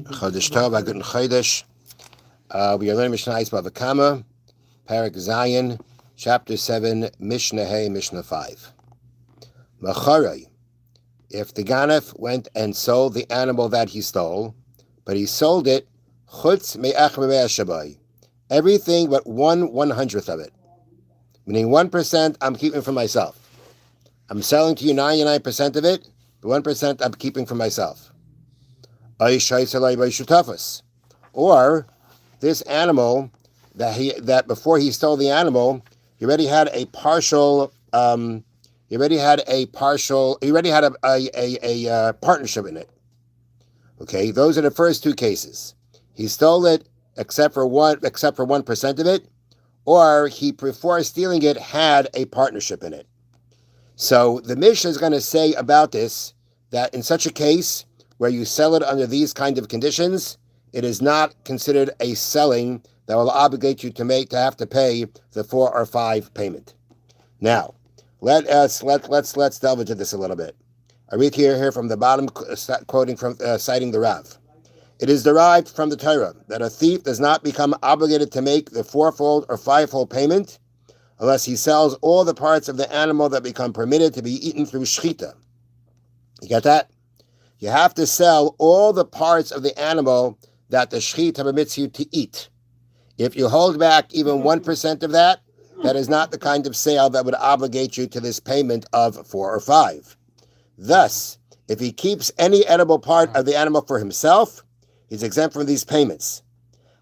Chodesh Tov, a good Chodesh. We are learning Mishna Bava Kamma, Parak Zion, Chapter 7, Mishna Hey, Mishna 5. Macharay, if the Ganef went and sold the animal that he stole, but he sold it, Chutz Me'ach Shabai, everything but 1/100th of it. Meaning 1% I'm keeping for myself. I'm selling to you 99% of it, but 1% I'm keeping for myself. Or this animal that before he stole the animal, he already had a partnership in it. Okay, those are the first two cases. He stole it except for 1% of it, or he before stealing it had a partnership in it. So the Mishna is going to say about this that in such a case where you sell it under these kind of conditions, it is not considered a selling that will obligate you to have to pay the 4 or 5 payment. Now, let's delve into this a little bit. I read here from the bottom, quoting from citing the Rav. It is derived from the Torah that a thief does not become obligated to make the 4-fold or 5-fold payment unless he sells all the parts of the animal that become permitted to be eaten through shechita. You get that? You have to sell all the parts of the animal that the shechita permits you to eat. If you hold back even 1% of that, that is not the kind of sale that would obligate you to this payment of 4 or 5. Thus, if he keeps any edible part of the animal for himself, he's exempt from these payments.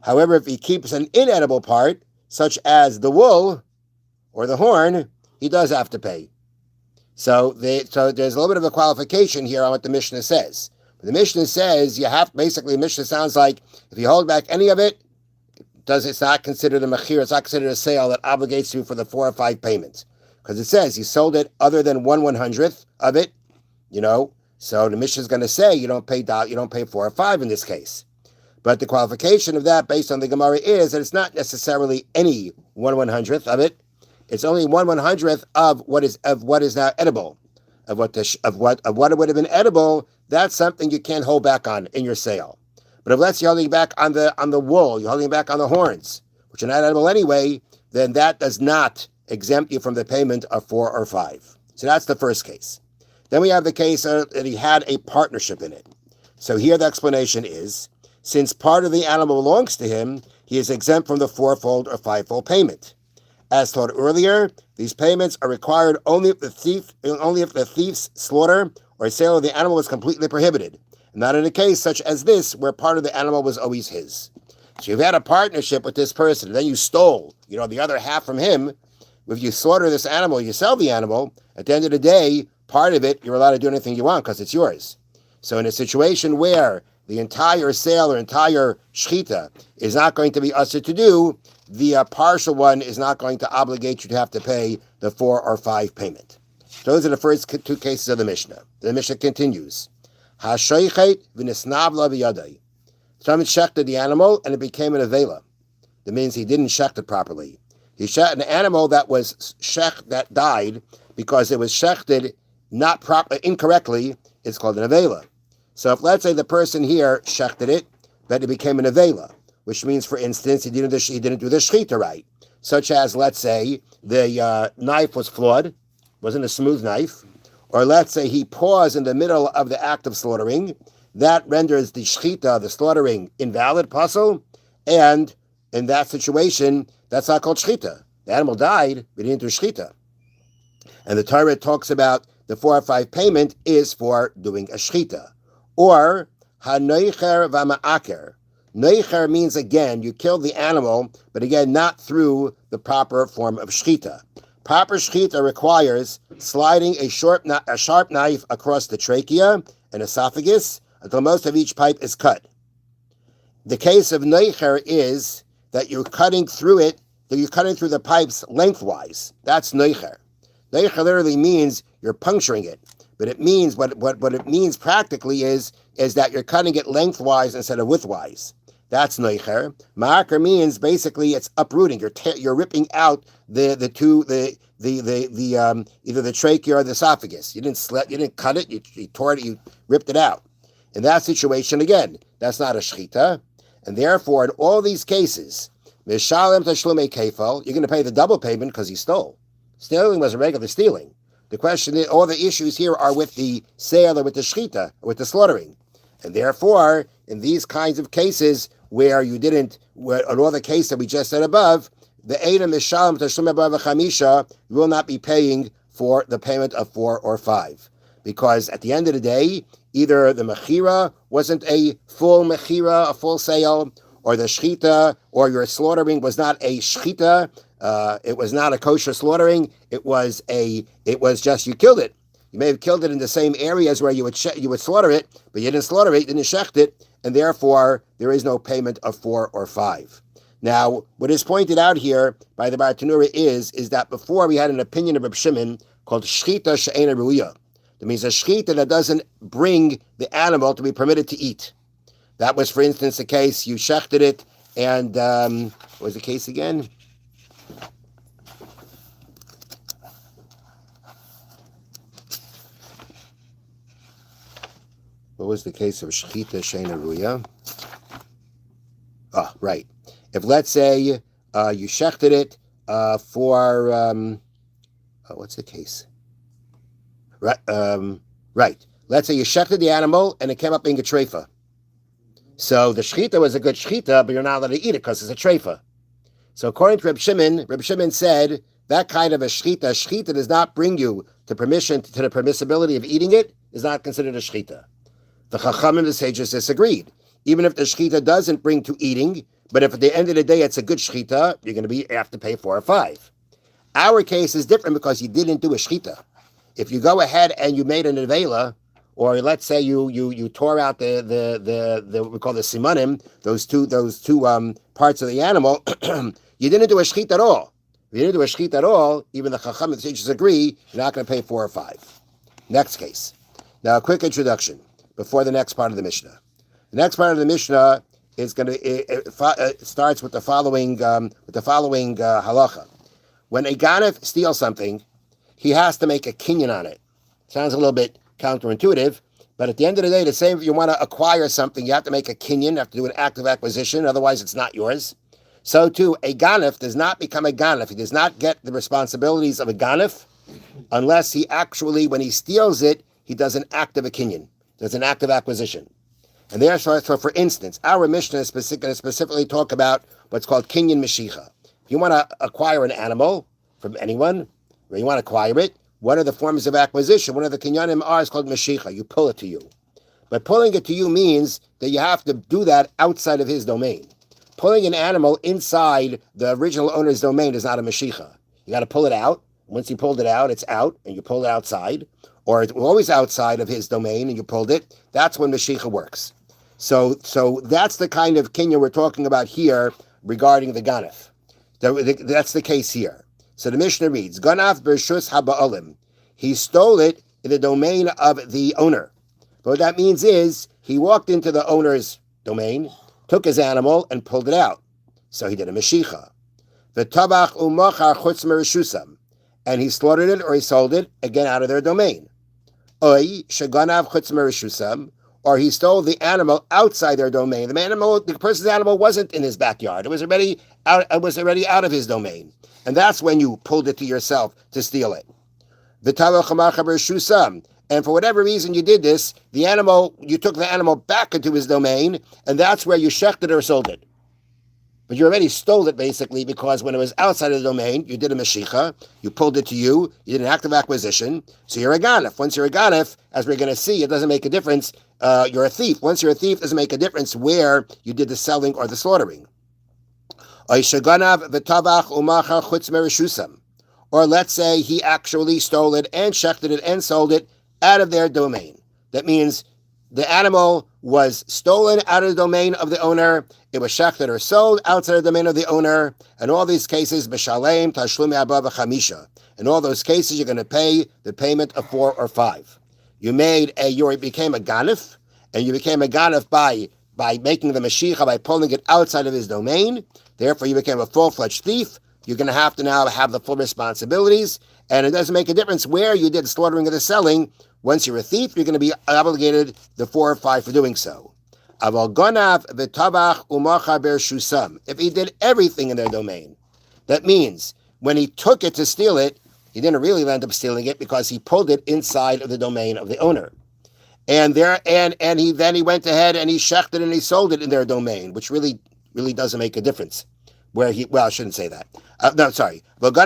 However, if he keeps an inedible part, such as the wool or the horn, he does have to pay. So there's a little bit of a qualification here on what the Mishna says. The Mishna says the Mishna sounds like if you hold back any of it, it's not considered a mechir, it's not considered a sale that obligates you for the 4 or 5 payments. Because it says he sold it other than 1/100th of it, so the Mishna is going to say you don't pay 4 or 5 in this case. But the qualification of that based on the Gemara is that it's not necessarily any 1/100th of it. It's only 1/100th of what is now edible, of what it would have been edible. That's something you can't hold back on in your sale. But if let's say you're holding back on the wool, you're holding back on the horns, which are not edible anyway, then that does not exempt you from the payment of 4 or 5. So that's the first case. Then we have the case that he had a partnership in it. So here the explanation is, since part of the animal belongs to him, he is exempt from the 4-fold or 5-fold payment. As taught earlier, these payments are required only if the thief's slaughter or sale of the animal is completely prohibited, and not in a case such as this where part of the animal was always his. So you've had a partnership with this person, and then you stole, the other half from him. If you slaughter this animal, you sell the animal, at the end of the day, part of it, you're allowed to do anything you want because it's yours. So in a situation where the entire sale or entire shechita is not going to be usher to do, the partial one is not going to obligate you to have to pay the 4 or 5 payment. Those are the first 2 cases of the Mishnah. The Mishnah continues. Ha-shoichet v'nisnav la v'yadai. Someone shechted the animal and it became an avela. That means he didn't shecht it properly. He shechted an animal that died because it was shechted incorrectly. It's called an avela. So if let's say the person here shechted it, but it became an avela, which means, for instance, he didn't do the shechita right, such as, let's say, the knife was flawed, wasn't a smooth knife, or let's say he paused in the middle of the act of slaughtering, that renders the shechita, the slaughtering, invalid, puzzle, and in that situation, that's not called shechita. The animal died, but he didn't do shechita. And the Torah talks about the 4 or 5 payment is for doing a shechita. Or, ha-noicher v'ma'aker. Noicher means, again, you kill the animal, but again, not through the proper form of shechita. Proper shechita requires sliding a sharp knife across the trachea and esophagus until most of each pipe is cut. The case of noicher is that you're cutting through the pipes lengthwise. That's noicher. Noicher literally means you're puncturing it. But it means, what it means practically is that you're cutting it lengthwise instead of widthwise. That's noicher. Ma'aker means basically it's uprooting. You're ripping out either the trachea or the esophagus. You didn't cut it. You tore it. You ripped it out. In that situation, again, that's not a shchita. And therefore, in all these cases, mishalem tashlumei kefal, you're going to pay the double payment because he stole. Stealing was a regular stealing. The question is, all the issues here are with the sale or with the shchita, or with the slaughtering. And therefore, in these kinds of cases where you didn't, in all the cases that we just said above, the Eida Mishalem Tashlumei Bava Chamisha, you will not be paying for the payment of 4 or 5. Because at the end of the day, either the mechira wasn't a full mechira, a full sale, or the shchita, or your slaughtering was not a shchita, it was not a kosher slaughtering, it was just you killed it. You may have killed it in the same areas where you would slaughter it, but you didn't slaughter it, you didn't shecht it, and therefore there is no payment of 4 or 5. Now, what is pointed out here by the Bartanura is that before we had an opinion of Reb Shimon called shchita she'ena ruya. That means a shchita that doesn't bring the animal to be permitted to eat. That was, for instance, the case you shechted it, and what was the case again? What was the case of shchita she'ena ruya? Oh, right. If, let's say, you shechted it for, what's the case? Right. Right. Let's say you shechted the animal and it came up being a treifa. So the shechita was a good shechita, but you're not allowed to eat it because it's a treifa. So according to Reb Shimon said that kind of a shechita does not bring you to the permissibility of eating it, is not considered a shechita. The Chachamim, the sages, disagreed. Even if the shechita doesn't bring to eating, but if at the end of the day it's a good shechita, you're going to have to pay 4 or 5. Our case is different because you didn't do a shechita. If you go ahead and you made a nevela, or let's say you tore out the what we call the simanim, those two parts of the animal, you didn't do a shechita at all. If you didn't do a shechita at all, even the Chacham and the sages agree, you're not going to pay 4 or 5. Next case. Now a quick introduction before the next part of the Mishnah. The next part of the Mishnah is going to it starts with the following halacha. When a ganef steals something, he has to make a kinyan on it. Sounds a little bit counterintuitive, but at the end of the day, the same if you want to acquire something, you have to make a kinyan, you have to do an active acquisition, otherwise it's not yours. So too, a ganef does not become a ganef. He does not get the responsibilities of a ganef unless he actually, when he steals it, he does an act of a kinyan, does an act of acquisition. And therefore, for instance, our Mishna is going to specifically talk about what's called kinyan meshicha. If you want to acquire an animal from anyone, or you want to acquire it, one of the forms of acquisition, one of the kinyanim are is called meshicha. You pull it to you. But pulling it to you means that you have to do that outside of his domain. Pulling an animal inside the original owner's domain is not a meshicha. You got to pull it out. Once you pulled it out, it's out, and you pull it outside. Or it's always outside of his domain, and you pulled it. That's when meshicha works. So that's the kind of kinyan we're talking about here regarding the ganef. That's the case here. So the Mishnah reads, Ganav b'rshus haba'olim. He stole it in the domain of the owner. But what that means is he walked into the owner's domain, took his animal, and pulled it out. So he did a meshicha. V'tabach u'machar chutz mereshusam. And he slaughtered it or he sold it, again out of their domain. Oy sheganav chutz mereshusam. Or he stole the animal outside their domain. The person's animal wasn't in his backyard. It was already out of his domain. And that's when you pulled it to yourself to steal it. And for whatever reason you did this, you took the animal back into his domain, and that's where you shechted or sold it. But you already stole it, basically, because when it was outside of the domain, you did a meshicha, you pulled it to you did an active acquisition, so you're a ganef. Once you're a ganef, as we're going to see, it doesn't make a difference. You're a thief. Once you're a thief, it doesn't make a difference where you did the selling or the slaughtering. Or let's say he actually stole it and shechted it and sold it out of their domain. That means the animal was stolen out of the domain of the owner. It was shechted or sold outside the domain of the owner. In all these cases, b'shalem tashlumei bava chamisha. In all those cases, you're going to pay the payment of 4 or 5. You became a ganef, and you became a ganef by making the meshicha, by pulling it outside of his domain. Therefore, you became a full-fledged thief. You're going to have to now have the full responsibilities, and it doesn't make a difference where you did the slaughtering or the selling. Once you're a thief, you're going to be obligated the 4 or 5 for doing so. Aval gonav v'tavach umacha bershusam. If he did everything in their domain, that means when he took it to steal it, he didn't really end up stealing it because he pulled it inside of the domain of the owner. And he went ahead and he shechted and he sold it in their domain, which really doesn't make a difference. I shouldn't say that. Sorry. But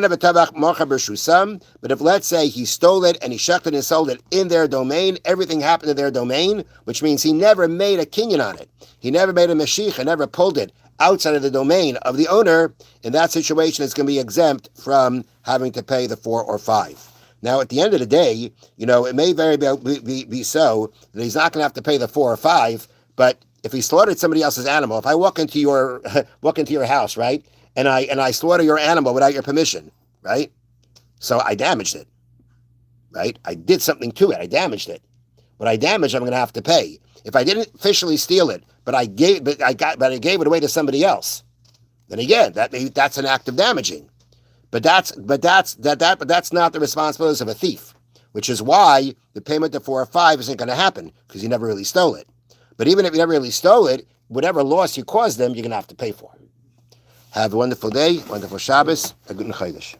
if let's say he stole it and he shechted and sold it in their domain, everything happened in their domain, which means he never made a kinyan on it. He never made a mashiach and never pulled it outside of the domain of the owner. In that situation, it's going to be exempt from having to pay the 4 or 5. Now, at the end of the day, it may very well be so that he's not going to have to pay the 4 or 5, but if he slaughtered somebody else's animal, if I walk into your house, right, and I slaughter your animal without your permission, right, so I damaged it, right, I did something to it, I damaged it. What I damaged, I'm going to have to pay. If I didn't officially steal it, but I gave it away to somebody else, then again, that's an act of damaging. But that's not the responsibility of a thief, which is why the payment of 4 or 5 isn't going to happen because you never really stole it. But even if you never really stole it, whatever loss you caused them, you're going to have to pay for. Have a wonderful day, wonderful Shabbos, a good Chodesh.